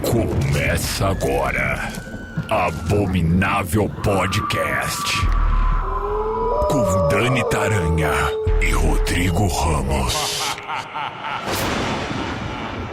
Começa agora, Abominável Podcast, com Dani Taranha e Rodrigo Ramos.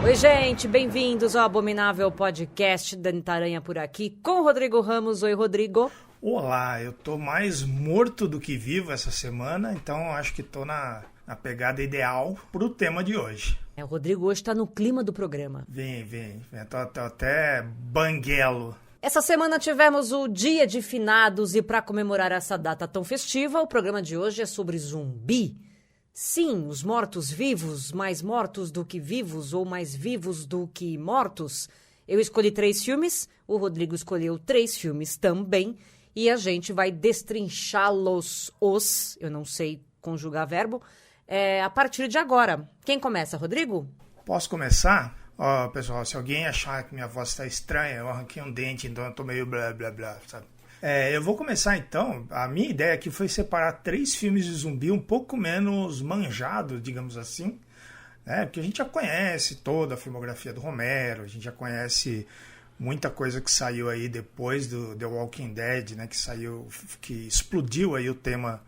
Oi, gente, bem-vindos ao Abominável Podcast. Dani Taranha por aqui, com o Rodrigo Ramos. Oi, Rodrigo. Olá, eu tô mais morto do que vivo essa semana, então acho que tô na pegada ideal pro tema de hoje. O Rodrigo hoje tá no clima do programa. Vem, tô até banguelo. Essa semana tivemos o Dia de Finados e para comemorar essa data tão festiva, o programa de hoje é sobre zumbi. Sim, os mortos-vivos, mais mortos do que vivos ou mais vivos do que mortos. Eu escolhi 3 filmes, o Rodrigo escolheu 3 filmes também, e a gente vai destrinchá-los, eu não sei conjugar verbo, a partir de agora. Quem começa, Rodrigo? Posso começar? Ó, pessoal, se alguém achar que minha voz tá estranha, eu arranquei um dente, então eu tô meio blá blá blá, sabe? Eu vou começar então. A minha ideia aqui foi separar 3 filmes de zumbi um pouco menos manjados, digamos assim, né? Porque a gente já conhece toda a filmografia do Romero, a gente já conhece muita coisa que saiu aí depois do The Walking Dead, né? Que explodiu aí o tema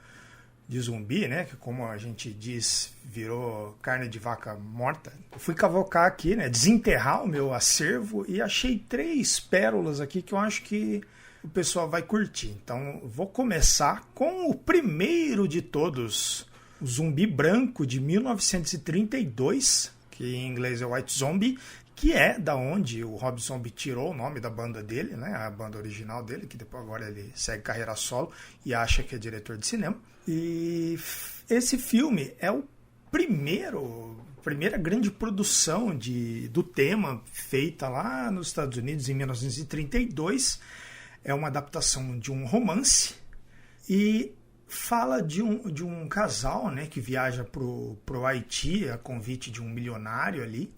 de zumbi, né? Que, como a gente diz, virou carne de vaca morta. Eu fui cavocar aqui, né? Desenterrar o meu acervo e achei 3 pérolas aqui que eu acho que o pessoal vai curtir. Então, vou começar com o primeiro de todos, o Zumbi Branco, de 1932, que em inglês é White Zombie, que é da onde o Rob Zombie tirou o nome da banda dele, né? A banda original dele, que depois agora ele segue carreira solo e acha que é diretor de cinema. E esse filme é o primeira grande produção do tema feita lá nos Estados Unidos em 1932. É uma adaptação de um romance e fala de um casal, né, que viaja pro Haiti a convite de um milionário ali.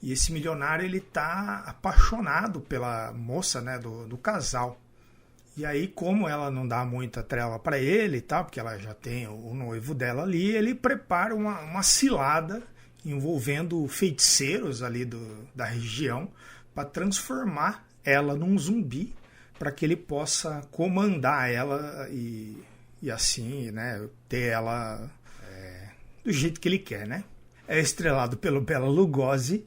E esse milionário ele tá apaixonado pela moça, né, do casal. E aí, como ela não dá muita trela para ele, tá, porque ela já tem o noivo dela ali, ele prepara uma cilada envolvendo feiticeiros ali da região para transformar ela num zumbi, para que ele possa comandar ela e assim, né, ter ela do jeito que ele quer, né? É estrelado pelo Bela Lugosi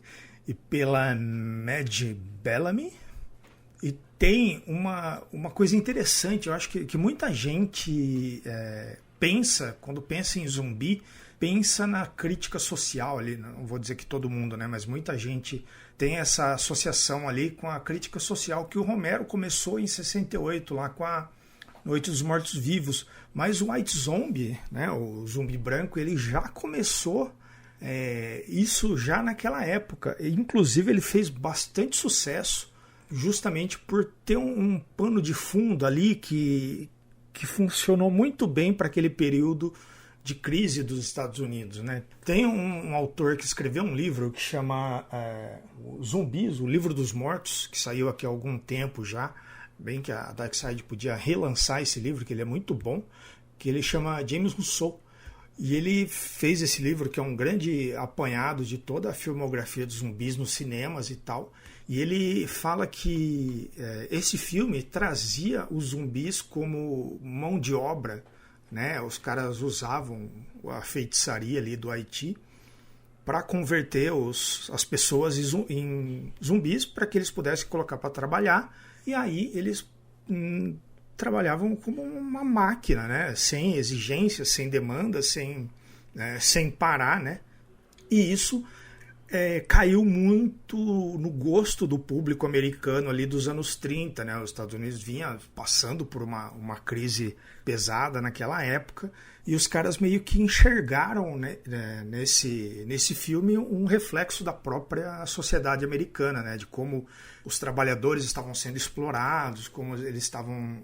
e pela Maddie Bellamy. E tem uma coisa interessante, eu acho que muita gente pensa, quando pensa em zumbi, pensa na crítica social ali, não vou dizer que todo mundo, né, mas muita gente tem essa associação ali com a crítica social que o Romero começou em 68, lá com a Noite dos Mortos-Vivos. Mas o White Zombie, né, o Zumbi Branco, ele já começou isso já naquela época. Inclusive ele fez bastante sucesso justamente por ter um pano de fundo ali que funcionou muito bem para aquele período de crise dos Estados Unidos, né? Tem um autor que escreveu um livro que chama Zumbis, o Livro dos Mortos, que saiu aqui há algum tempo já, bem que a Dark Side podia relançar esse livro, que ele é muito bom, que ele chama James Rousseau. E ele fez esse livro, que é um grande apanhado de toda a filmografia dos zumbis nos cinemas e tal. E ele fala que esse filme trazia os zumbis como mão de obra, né? Os caras usavam a feitiçaria ali do Haiti para converter as pessoas em zumbis para que eles pudessem colocar para trabalhar. E aí eles trabalhavam como uma máquina, né? Sem exigências, sem demandas, sem parar, né? E isso caiu muito no gosto do público americano ali dos anos 30, né? Os Estados Unidos vinha passando por uma crise pesada naquela época e os caras meio que enxergaram, né, nesse filme um reflexo da própria sociedade americana, né? De como os trabalhadores estavam sendo explorados, como eles estavam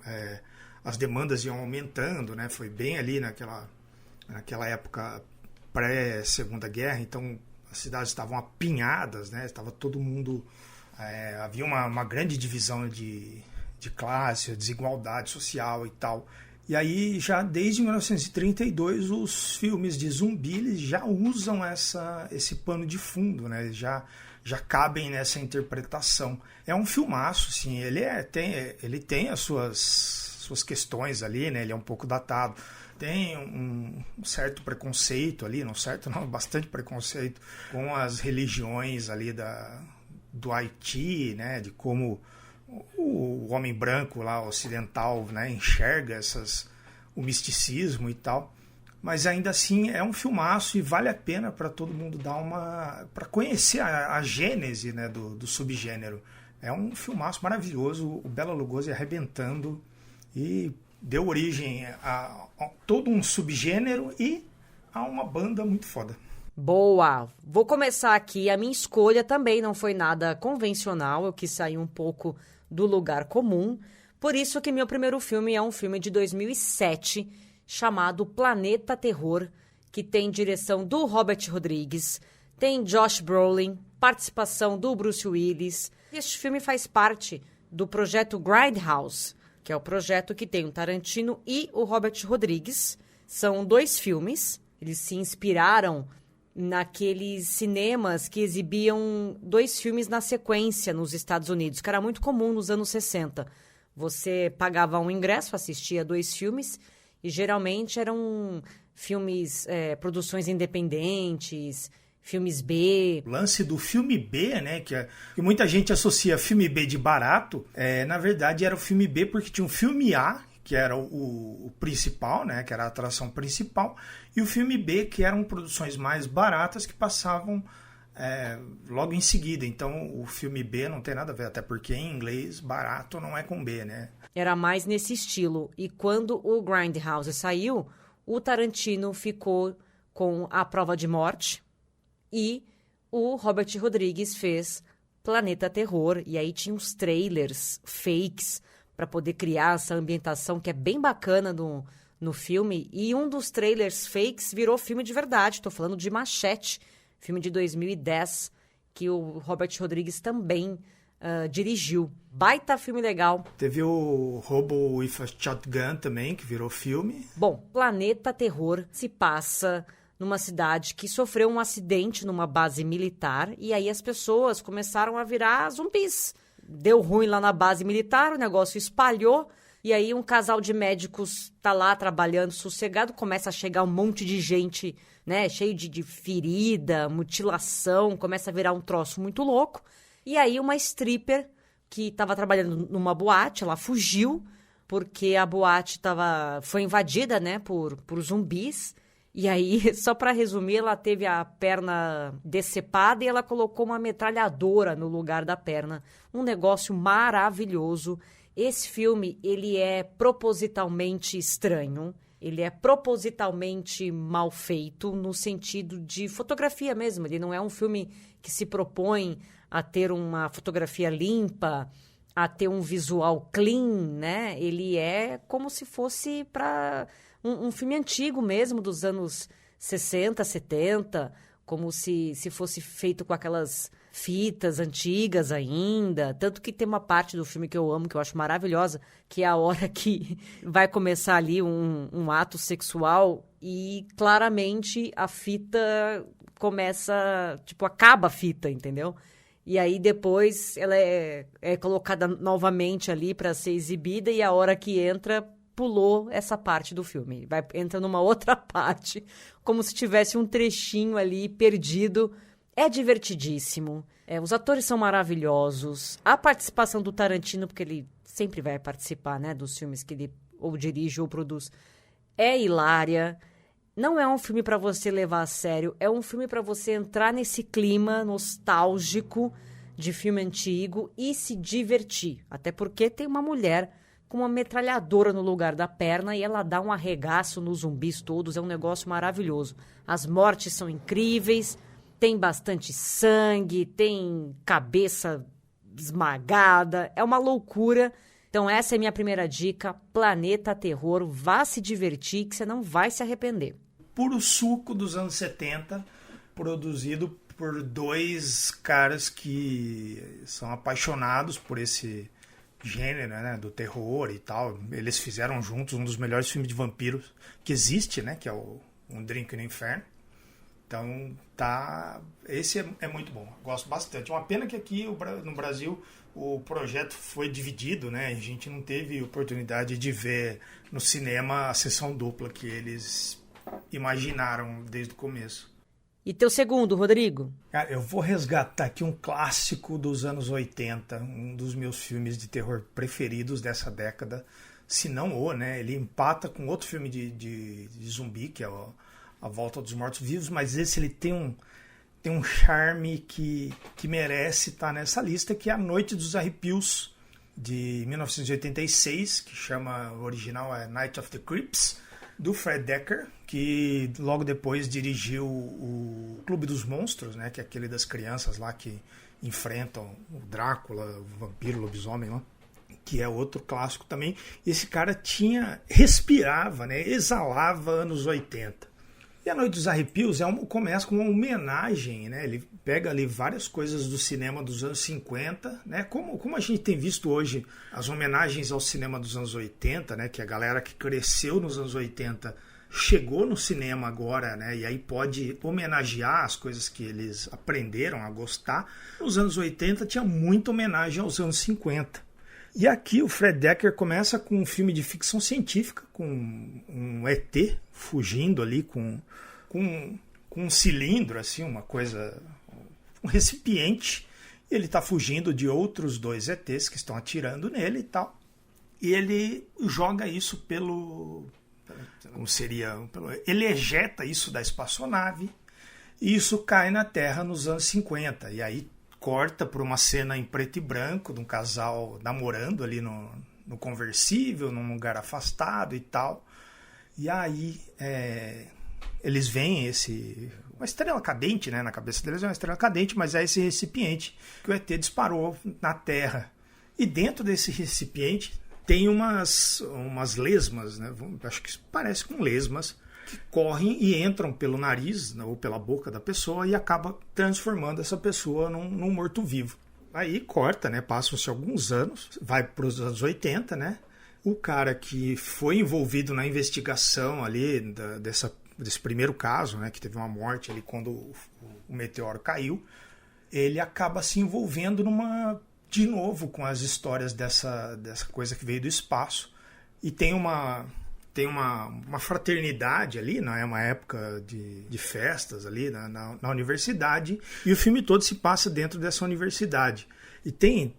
as demandas iam aumentando, né? Foi bem ali naquela época pré-Segunda Guerra, então as cidades estavam apinhadas, né? Estava todo mundo havia uma grande divisão de classe, desigualdade social e tal. E aí, já desde 1932, os filmes de zumbi eles já usam esse pano de fundo, né? Já cabem nessa interpretação. É um filmaço, sim. Ele tem as suas questões ali, né? Ele é um pouco datado. Tem um certo preconceito ali, bastante preconceito com as religiões ali do Haiti, né? De como o homem branco lá, ocidental, né, enxerga o misticismo e tal, mas ainda assim é um filmaço e vale a pena para todo mundo para conhecer a gênese, né, do subgênero. É um filmaço maravilhoso, o Bela Lugosi arrebentando e deu origem a todo um subgênero e a uma banda muito foda. Boa! Vou começar aqui. A minha escolha também não foi nada convencional, eu quis sair um pouco do lugar comum. Por isso que meu primeiro filme é um filme de 2007, chamado Planeta Terror, que tem direção do Robert Rodrigues, tem Josh Brolin, participação do Bruce Willis. Este filme faz parte do projeto Grindhouse, que é o projeto que tem o Tarantino e o Robert Rodrigues. São 2 filmes, eles se inspiraram naqueles cinemas que exibiam 2 filmes na sequência nos Estados Unidos, que era muito comum nos anos 60. Você pagava um ingresso, assistia 2 filmes, e geralmente eram filmes, produções independentes, filmes B. O lance do filme B, né, que muita gente associa filme B de barato, na verdade era o filme B porque tinha um filme A, que era o principal, né, que era a atração principal, e o filme B, que eram produções mais baratas que passavam logo em seguida. Então, o filme B não tem nada a ver, até porque em inglês barato não é com B, né? Era mais nesse estilo. E quando o Grindhouse saiu, o Tarantino ficou com A Prova de Morte e o Robert Rodrigues fez Planeta Terror. E aí tinha uns trailers fakes para poder criar essa ambientação que é bem bacana no filme. E um dos trailers fakes virou filme de verdade. Estou falando de Machete, filme de 2010, que o Robert Rodrigues também dirigiu. Baita filme legal. Teve o Hobo with a Shotgun também, que virou filme. Bom, Planeta Terror se passa numa cidade que sofreu um acidente numa base militar e aí as pessoas começaram a virar zumbis. Deu ruim lá na base militar, o negócio espalhou e aí um casal de médicos tá lá trabalhando sossegado, começa a chegar um monte de gente, né, cheio de ferida, mutilação, começa a virar um troço muito louco. E aí uma stripper que estava trabalhando numa boate, ela fugiu porque a boate foi invadida, né, por zumbis. E aí, só para resumir, ela teve a perna decepada e ela colocou uma metralhadora no lugar da perna. Um negócio maravilhoso. Esse filme, ele é propositalmente estranho. Ele é propositalmente mal feito no sentido de fotografia mesmo. Ele não é um filme que se propõe a ter uma fotografia limpa, a ter um visual clean, né? Ele é como se fosse para um filme antigo mesmo, dos anos 60, 70, como se fosse feito com aquelas fitas antigas ainda. Tanto que tem uma parte do filme que eu amo, que eu acho maravilhosa, que é a hora que vai começar ali um ato sexual e claramente a fita começa, tipo, acaba a fita, entendeu? E aí depois ela é colocada novamente ali para ser exibida e a hora que entra, pulou essa parte do filme. Entra numa outra parte, como se tivesse um trechinho ali perdido. É divertidíssimo. Os atores são maravilhosos. A participação do Tarantino, porque ele sempre vai participar, né, dos filmes que ele ou dirige ou produz, é hilária. Não é um filme para você levar a sério, é um filme para você entrar nesse clima nostálgico de filme antigo e se divertir. Até porque tem uma mulher com uma metralhadora no lugar da perna e ela dá um arregaço nos zumbis todos. É um negócio maravilhoso. As mortes são incríveis, tem bastante sangue, tem cabeça esmagada, é uma loucura. Então essa é minha primeira dica, Planeta Terror. Vá se divertir que você não vai se arrepender. Puro suco dos anos 70, produzido por 2 caras que são apaixonados por esse gênero, né, do terror e tal. Eles fizeram juntos um dos melhores filmes de vampiros que existe, né, que é o Um Drink no Inferno. Então, esse é muito bom, gosto bastante. Uma pena que aqui no Brasil o projeto foi dividido, né? A gente não teve oportunidade de ver no cinema a sessão dupla que eles imaginaram desde o começo. E teu segundo, Rodrigo? Cara, eu vou resgatar aqui um clássico dos anos 80, um dos meus filmes de terror preferidos dessa década, se não né? Ele empata com outro filme de zumbi, que é A Volta dos Mortos-Vivos, mas esse ele tem um charme que merece estar nessa lista, que é A Noite dos Arrepios, de 1986, que chama, o original é Night of the Creeps, do Fred Decker, que logo depois dirigiu o Clube dos Monstros, né, que é aquele das crianças lá que enfrentam o Drácula, o vampiro, o lobisomem lá, que é outro clássico também. Esse cara respirava, né, exalava anos 80. E A Noite dos Arrepios começa com uma homenagem, né? Ele pega ali várias coisas do cinema dos anos 50, né? Como a gente tem visto hoje as homenagens ao cinema dos anos 80, né? Que a galera que cresceu nos anos 80 chegou no cinema agora, né? E aí pode homenagear as coisas que eles aprenderam a gostar. Nos anos 80 tinha muita homenagem aos anos 50. E aqui o Fred Decker começa com um filme de ficção científica, com um ET fugindo ali com um cilindro, assim, uma coisa, um recipiente. Ele está fugindo de outros 2 ETs que estão atirando nele e tal. E ele joga isso ele ejeta isso da espaçonave e isso cai na Terra nos anos 50. E aí corta para uma cena em preto e branco de um casal namorando ali no conversível, num lugar afastado e tal. E aí eles veem uma estrela cadente, né? Na cabeça deles é uma estrela cadente, mas é esse recipiente que o ET disparou na Terra. E dentro desse recipiente tem umas lesmas, né? Acho que parece com lesmas, que correm e entram pelo nariz, né, ou pela boca da pessoa e acaba transformando essa pessoa num morto-vivo. Aí corta, né? Passam-se alguns anos, vai para os anos 80, né? O cara que foi envolvido na investigação ali desse primeiro caso, né? Que teve uma morte ali quando o meteoro caiu, ele acaba se envolvendo de novo com as histórias dessa coisa que veio do espaço. E tem uma fraternidade ali, né? É uma época de festas ali na universidade, e o filme todo se passa dentro dessa universidade. E tem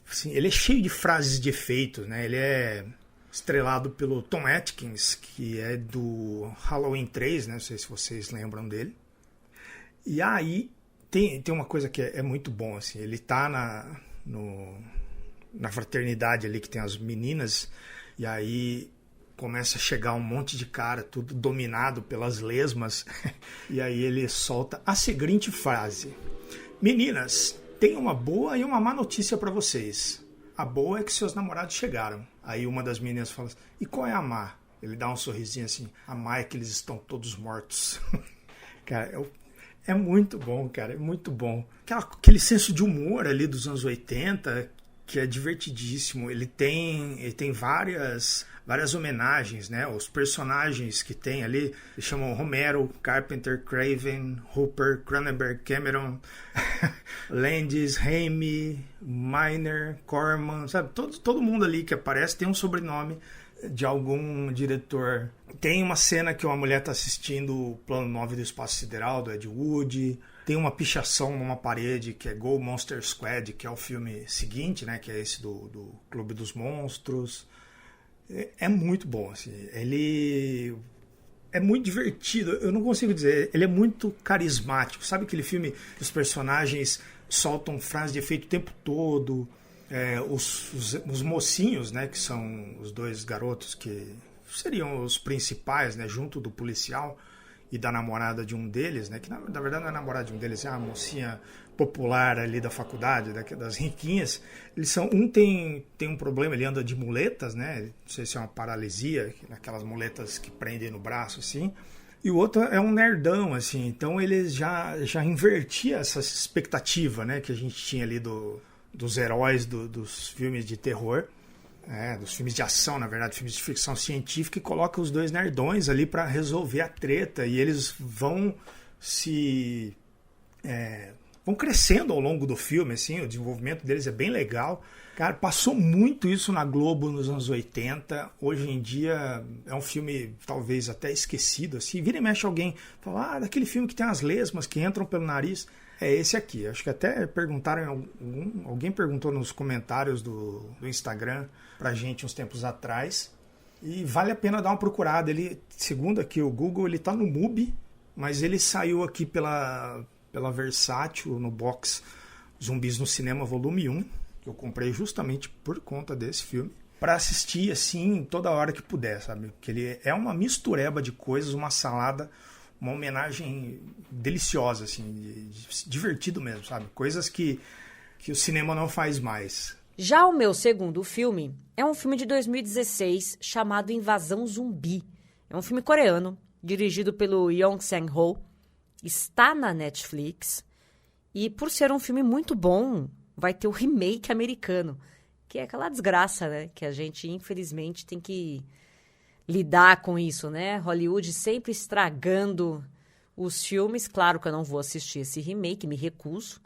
assim, ele é cheio de frases de efeito, né? Ele é estrelado pelo Tom Atkins, que é do Halloween 3, né? Não sei se vocês lembram dele. E aí tem uma coisa que é muito bom, assim, ele tá na fraternidade ali que tem as meninas, e aí começa a chegar um monte de cara, tudo dominado pelas lesmas, e aí ele solta a seguinte frase: meninas, tem uma boa e uma má notícia para vocês. A boa é que seus namorados chegaram. Aí uma das meninas fala assim, e qual é a má? Ele dá um sorrisinho assim, a má é que eles estão todos mortos. Cara, é muito bom, cara, é muito bom. Aquele senso de humor ali dos anos 80, que é divertidíssimo. Ele tem várias homenagens, né? Os personagens que tem ali, eles chamam Romero, Carpenter, Craven, Hooper, Cronenberg, Cameron, Landis, Raimi, Miner, Corman, sabe? Todo mundo ali que aparece tem um sobrenome de algum diretor. Tem uma cena que uma mulher está assistindo o Plano 9 do Espaço Sideral, do Ed Wood. Tem uma pichação numa parede que é Go Monster Squad, que é o filme seguinte, né? Que é esse do Clube dos Monstros. É muito bom, assim. Ele é muito divertido. Eu não consigo dizer. Ele é muito carismático. Sabe aquele filme que os personagens soltam frases de efeito o tempo todo? Os mocinhos, né? Que são os 2 garotos que seriam os principais, né? Junto do policial e da namorada de um deles, né? Que na verdade não é a namorada de um deles, é a mocinha popular ali da faculdade, das riquinhas. Eles são, tem um problema, ele anda de muletas, né? Não sei se é uma paralisia, aquelas muletas que prendem no braço, assim. E o outro é um nerdão, assim. Então eles já invertia essa expectativa, né? Que a gente tinha ali dos heróis dos filmes de terror, dos filmes de ação, na verdade, filmes de ficção científica, e coloca os dois nerdões ali para resolver a treta, e eles vão vão crescendo ao longo do filme, assim, o desenvolvimento deles é bem legal. Cara, passou muito isso na Globo nos anos 80. Hoje em dia é um filme talvez até esquecido, assim. Vira e mexe alguém fala, daquele filme que tem as lesmas que entram pelo nariz. É esse aqui. Acho que até perguntaram, alguém perguntou nos comentários do Instagram pra gente uns tempos atrás. E vale a pena dar uma procurada. Ele, segundo aqui o Google, ele tá no MUBI, mas ele saiu aqui pela Versátil, no box Zumbis no Cinema Volume 1, que eu comprei justamente por conta desse filme, para assistir assim toda hora que puder, sabe? Porque ele é uma mistureba de coisas, uma salada, uma homenagem deliciosa, assim, divertido mesmo, sabe? Coisas que o cinema não faz mais. Já o meu segundo filme é um filme de 2016 chamado Invasão Zumbi. É um filme coreano, dirigido pelo Yong Sang-ho. Está na Netflix e, por ser um filme muito bom, vai ter o remake americano, que é aquela desgraça, né? Que a gente, infelizmente, tem que lidar com isso, né? Hollywood sempre estragando os filmes. Claro que eu não vou assistir esse remake, me recuso.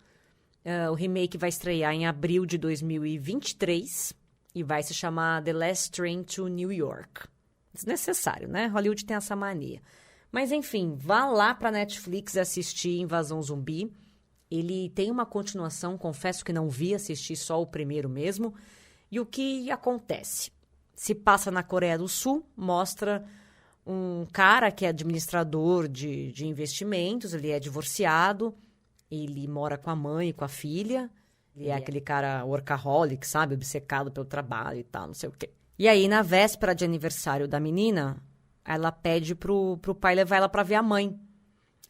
O remake vai estrear em abril de 2023 e vai se chamar The Last Train to New York. Desnecessário, né? Hollywood tem essa mania. Mas, enfim, vá lá para a Netflix assistir Invasão Zumbi. Ele tem uma continuação, confesso que não vi, assisti só o primeiro mesmo. E o que acontece? Se passa na Coreia do Sul, mostra um cara que é administrador de investimentos, ele é divorciado, ele mora com a mãe e com a filha, ele é aquele cara workaholic, sabe, obcecado pelo trabalho e tal, não sei o quê. E aí, na véspera de aniversário da menina, ela pede pro pai levar ela para ver a mãe.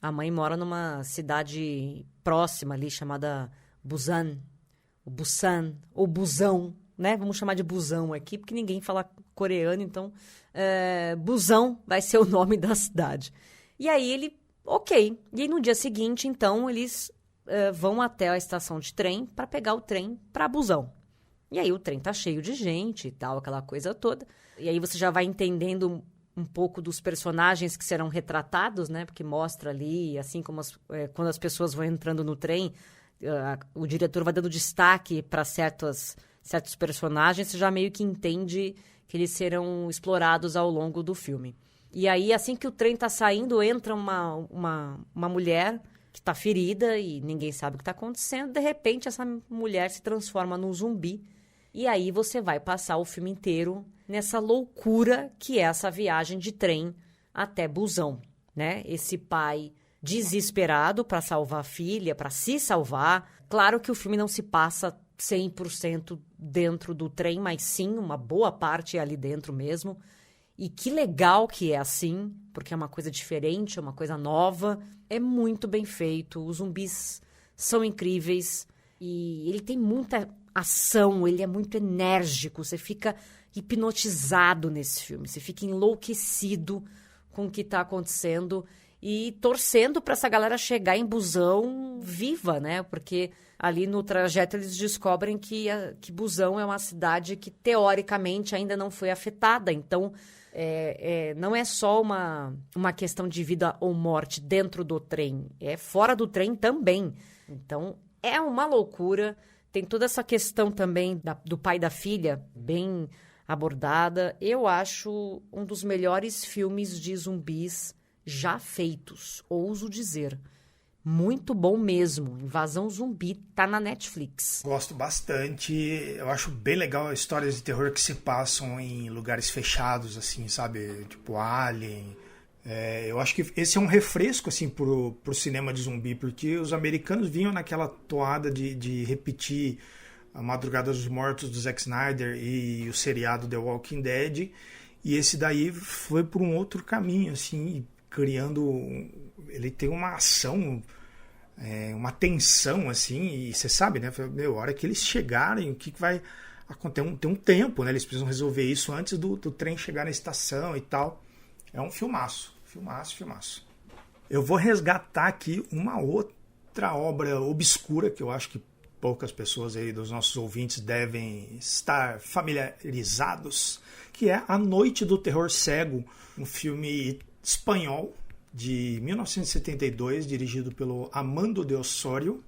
A mãe mora numa cidade próxima ali, chamada Busan, ou Busão, né? Vamos chamar de Busão aqui, porque ninguém fala coreano, então Busão vai ser o nome da cidade. E aí ele, ok. E aí no dia seguinte, então, eles vão até a estação de trem para pegar o trem para Busão. E aí o trem tá cheio de gente e tal, aquela coisa toda. E aí você já vai entendendo um pouco dos personagens que serão retratados, né? Porque mostra ali, assim como quando as pessoas vão entrando no trem, o diretor vai dando destaque para certos personagens, você já meio que entende que eles serão explorados ao longo do filme. E aí, assim que o trem tá saindo, entra uma mulher que tá ferida e ninguém sabe o que tá acontecendo. De repente, essa mulher se transforma num zumbi. E aí você vai passar o filme inteiro nessa loucura que é essa viagem de trem até Busão, né? Esse pai desesperado para salvar a filha, para se salvar. Claro que o filme não se passa 100% dentro do trem, mas sim, uma boa parte é ali dentro mesmo. E que legal que é assim, porque é uma coisa diferente, é uma coisa nova. É muito bem feito, os zumbis são incríveis e ele tem muita ação, ele é muito enérgico, você fica hipnotizado nesse filme, você fica enlouquecido com o que está acontecendo e torcendo para essa galera chegar em Busão viva, né? Porque ali no trajeto eles descobrem que Busão é uma cidade que teoricamente ainda não foi afetada, então não é só uma questão de vida ou morte dentro do trem, é fora do trem também. Então é uma loucura. Tem toda essa questão também do pai e da filha, bem abordada. Eu acho um dos melhores filmes de zumbis já feitos, ouso dizer. Muito bom mesmo. Invasão Zumbi tá na Netflix. Gosto bastante. Eu acho bem legal as histórias de terror que se passam em lugares fechados, assim, sabe? Tipo Alien. Eu acho que esse é um refresco assim pro cinema de zumbi, porque os americanos vinham naquela toada de repetir A Madrugada dos Mortos do Zack Snyder e o seriado The Walking Dead, e esse daí foi por um outro caminho, assim, criando... Ele tem uma ação, uma tensão, assim, e você sabe, né? A hora que eles chegarem, o que vai acontecer? Tem um tempo, né? Eles precisam resolver isso antes do trem chegar na estação e tal. É um filmaço. Filmaço. Eu vou resgatar aqui uma outra obra obscura que eu acho que poucas pessoas aí dos nossos ouvintes devem estar familiarizados, que é A Noite do Terror Cego, um filme espanhol de 1972, dirigido pelo Armando de Osório,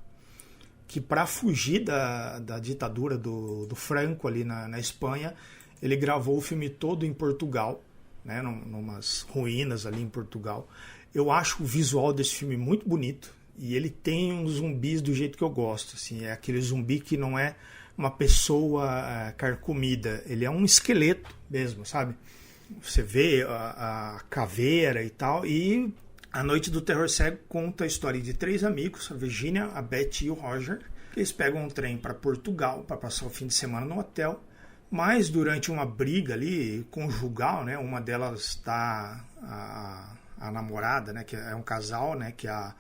que para fugir da ditadura do Franco ali na Espanha, ele gravou o filme todo em Portugal, né, numas ruínas ali em Portugal. Eu acho o visual desse filme muito bonito e ele tem uns zumbis do jeito que eu gosto. Assim, é aquele zumbi que não é uma pessoa carcomida, ele é um esqueleto mesmo, sabe? Você vê a caveira e tal. E A Noite do Terror Cego conta a história de 3 amigos, a Virginia, a Beth e o Roger. Eles pegam um trem para Portugal para passar o fim de semana no hotel. Mas durante uma briga ali conjugal, né, uma delas está a namorada, né, que é um casal, né, que é a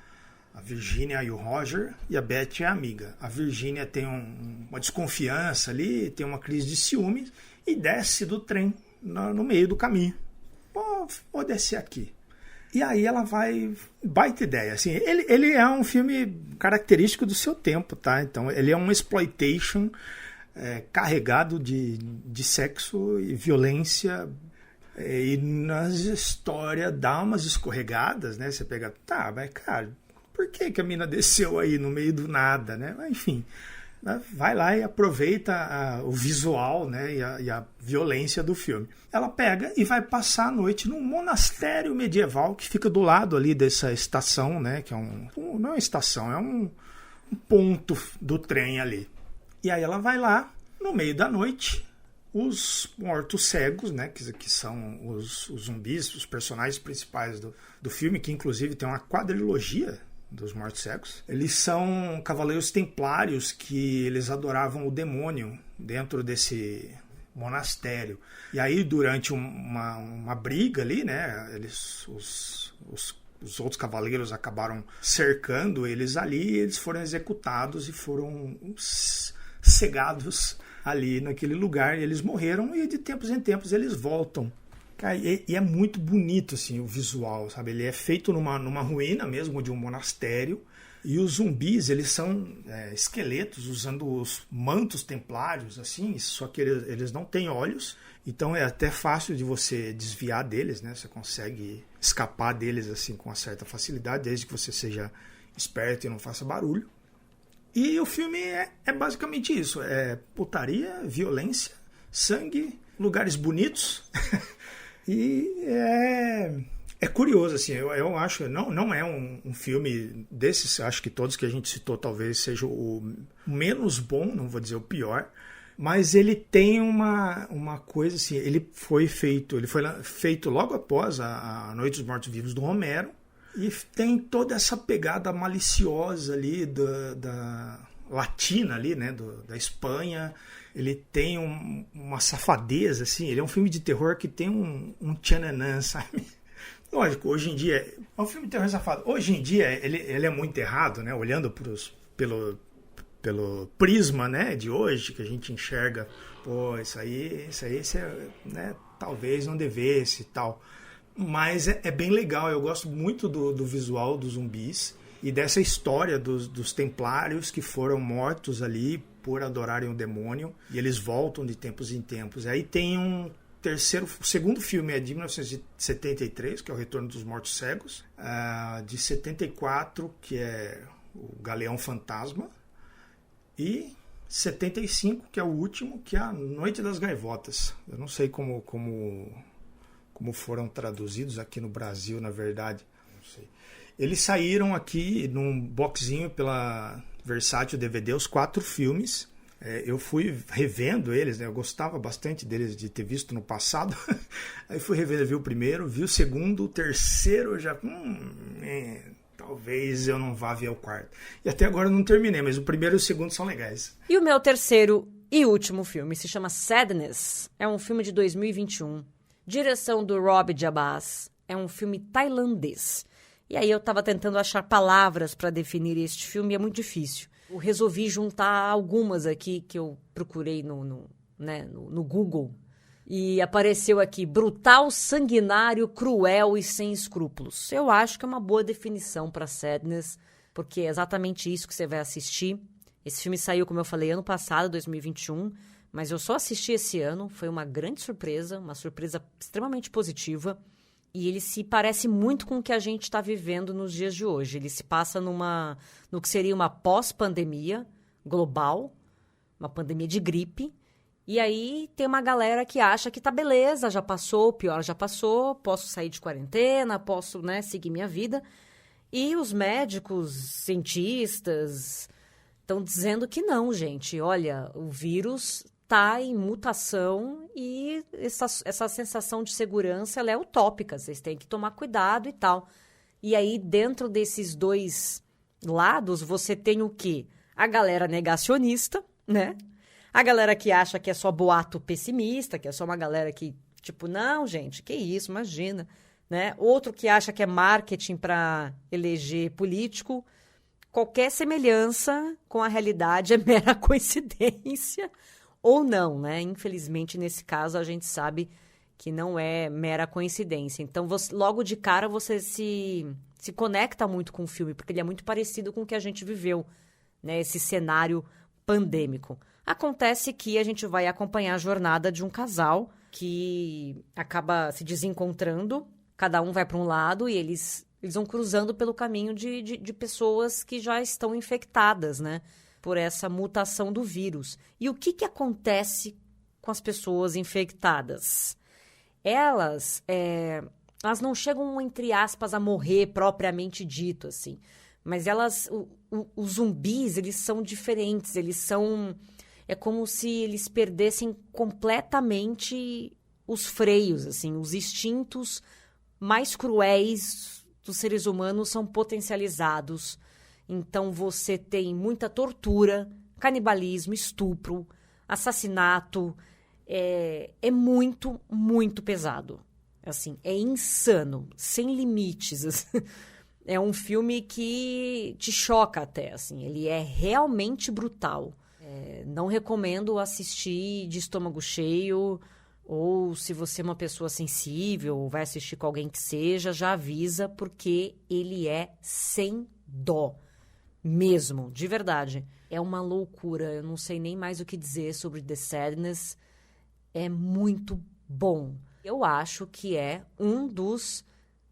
Virginia e o Roger, e a Beth é a amiga. A Virginia tem uma desconfiança ali, tem uma crise de ciúmes e desce do trem no meio do caminho. Vou descer aqui. E aí ela vai... Baita ideia. Assim, ele é um filme característico do seu tempo, tá? Então ele é um exploitation carregado de sexo e violência, e nas histórias dá umas escorregadas, né? Você pega, tá, mas cara, por que a mina desceu aí no meio do nada, né? Mas, enfim, vai lá e aproveita o visual, né? E a violência do filme. Ela pega e vai passar a noite num monastério medieval que fica do lado ali dessa estação, né? Que é não é uma estação, é um ponto do trem ali. E aí ela vai lá, no meio da noite, os mortos cegos, né, que são os zumbis, os personagens principais do filme, que inclusive tem uma quadrilogia dos mortos cegos. Eles são cavaleiros templários que eles adoravam o demônio dentro desse monastério. E aí, durante uma briga ali, né, os outros cavaleiros acabaram cercando eles ali, eles foram executados e foram cegados ali naquele lugar, e eles morreram, e de tempos em tempos eles voltam. Cara, e é muito bonito assim, o visual, sabe? Ele é feito numa ruína mesmo, de um monastério, e os zumbis, eles são esqueletos usando os mantos templários, assim, só que eles não têm olhos, então é até fácil de você desviar deles, né? Você consegue escapar deles assim com uma certa facilidade, desde que você seja esperto e não faça barulho. E o filme é basicamente isso, é putaria, violência, sangue, lugares bonitos. E é curioso, assim, eu acho, não é um filme desses, acho que todos que a gente citou talvez seja o menos bom, não vou dizer o pior, mas ele tem uma coisa assim, ele foi feito logo após a Noite dos Mortos-Vivos do Romero, e tem toda essa pegada maliciosa ali da latina ali, né, da Espanha. Ele tem uma safadeza, assim. Ele é um filme de terror que tem um tchananã, sabe? Lógico, hoje em dia é um filme de terror safado. Hoje em dia ele é muito errado, né? Olhando pelo prisma, né, de hoje, que a gente enxerga, isso aí né, talvez não devesse e tal. Mas é bem legal, eu gosto muito do visual dos zumbis e dessa história dos templários que foram mortos ali por adorarem o demônio, e eles voltam de tempos em tempos. Aí tem o segundo filme é de 1973, que é o Retorno dos Mortos Cegos, de 74, que é o Galeão Fantasma, e 75, que é o último, que é a Noite das Gaivotas. Eu não sei como foram traduzidos aqui no Brasil, na verdade. Não sei. Eles saíram aqui num boxinho pela Versátil DVD, os 4 filmes. Eu fui revendo eles, né? Eu gostava bastante deles, de ter visto no passado. Aí fui revendo, vi o primeiro, vi o segundo, o terceiro eu já... talvez eu não vá ver o quarto. E até agora eu não terminei, mas o primeiro e o segundo são legais. E o meu terceiro e último filme se chama Sadness. É um filme de 2021. Direção do Rob Jabaz. É um filme tailandês. E aí eu tava tentando achar palavras para definir este filme e é muito difícil. Eu resolvi juntar algumas aqui que eu procurei no Google. E apareceu aqui: brutal, sanguinário, cruel e sem escrúpulos. Eu acho que é uma boa definição para Sadness, porque é exatamente isso que você vai assistir. Esse filme saiu, como eu falei, ano passado, 2021, mas eu só assisti esse ano. Foi uma grande surpresa, uma surpresa extremamente positiva. E ele se parece muito com o que a gente está vivendo nos dias de hoje. Ele se passa no que seria uma pós-pandemia global, uma pandemia de gripe. E aí tem uma galera que acha que tá beleza, já passou, o pior já passou, posso sair de quarentena, posso, seguir minha vida. E os médicos, cientistas, estão dizendo que não, gente. Olha, o vírus está em mutação e essa sensação de segurança ela é utópica. Vocês têm que tomar cuidado e tal. E aí, dentro desses dois lados, você tem o quê? A galera negacionista, né? A galera que acha que é só boato pessimista, que é só uma galera que, tipo, não, gente, que isso, imagina, né? Outro que acha que é marketing para eleger político. Qualquer semelhança com a realidade é mera coincidência ou não, né? Infelizmente, nesse caso, a gente sabe que não é mera coincidência. Então, logo de cara, você se conecta muito com o filme, porque ele é muito parecido com o que a gente viveu, né? Esse cenário pandêmico. Acontece que a gente vai acompanhar a jornada de um casal que acaba se desencontrando, cada um vai para um lado e eles vão cruzando pelo caminho de pessoas que já estão infectadas, né? Por essa mutação do vírus. E o que acontece com as pessoas infectadas? Elas não chegam, entre aspas, a morrer propriamente dito, assim. Mas os zumbis, eles são diferentes, é como se eles perdessem completamente os freios, assim, os instintos mais cruéis dos seres humanos são potencializados. Então, você tem muita tortura, canibalismo, estupro, assassinato. É muito, muito pesado. Assim, é insano, sem limites. Assim. É um filme que te choca até, assim. Ele é realmente brutal. Não recomendo assistir de estômago cheio, ou se você é uma pessoa sensível, ou vai assistir com alguém que seja, já avisa, porque ele é sem dó. Mesmo, de verdade. É uma loucura, eu não sei nem mais o que dizer sobre The Sadness. É muito bom. Eu acho que é um dos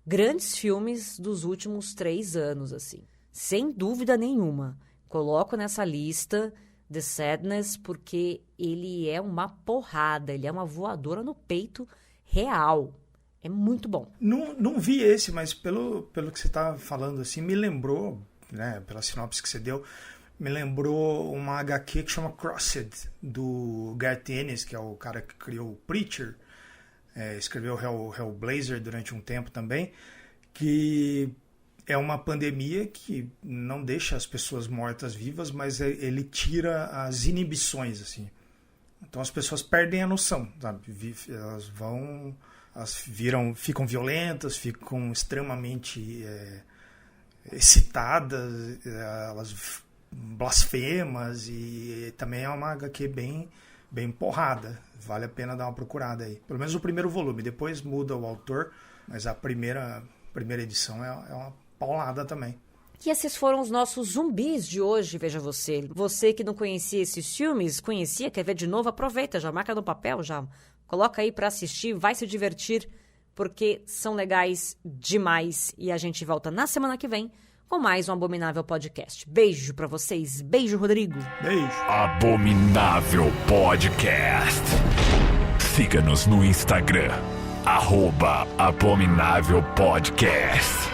grandes filmes dos últimos 3 anos, assim. Sem dúvida nenhuma. Coloco nessa lista The Sadness porque ele é uma porrada, ele é uma voadora no peito real. É muito bom. Não vi esse, mas pelo que você estava falando, assim, me lembrou, né, pela sinopse que você deu, me lembrou uma HQ que chama Crossed, do Garth Ennis, que é o cara que criou o Preacher, escreveu Hellblazer durante um tempo também, que é uma pandemia que não deixa as pessoas mortas vivas, mas ele tira as inibições, assim. Então as pessoas perdem a noção, sabe? Elas ficam violentas, ficam extremamente excitadas, elas blasfemas, e também é uma HQ bem porrada. Vale a pena dar uma procurada aí. Pelo menos o primeiro volume, depois muda o autor, mas a primeira edição é uma paulada também. E esses foram os nossos zumbis de hoje, veja você. Você que não conhecia esses filmes, quer ver de novo, aproveita, já marca no papel, já coloca aí pra assistir, vai se divertir, porque são legais demais. E a gente volta na semana que vem com mais um Abominável Podcast. Beijo pra vocês. Beijo, Rodrigo. Beijo. Abominável Podcast. Siga-nos no Instagram, @Abominável Podcast.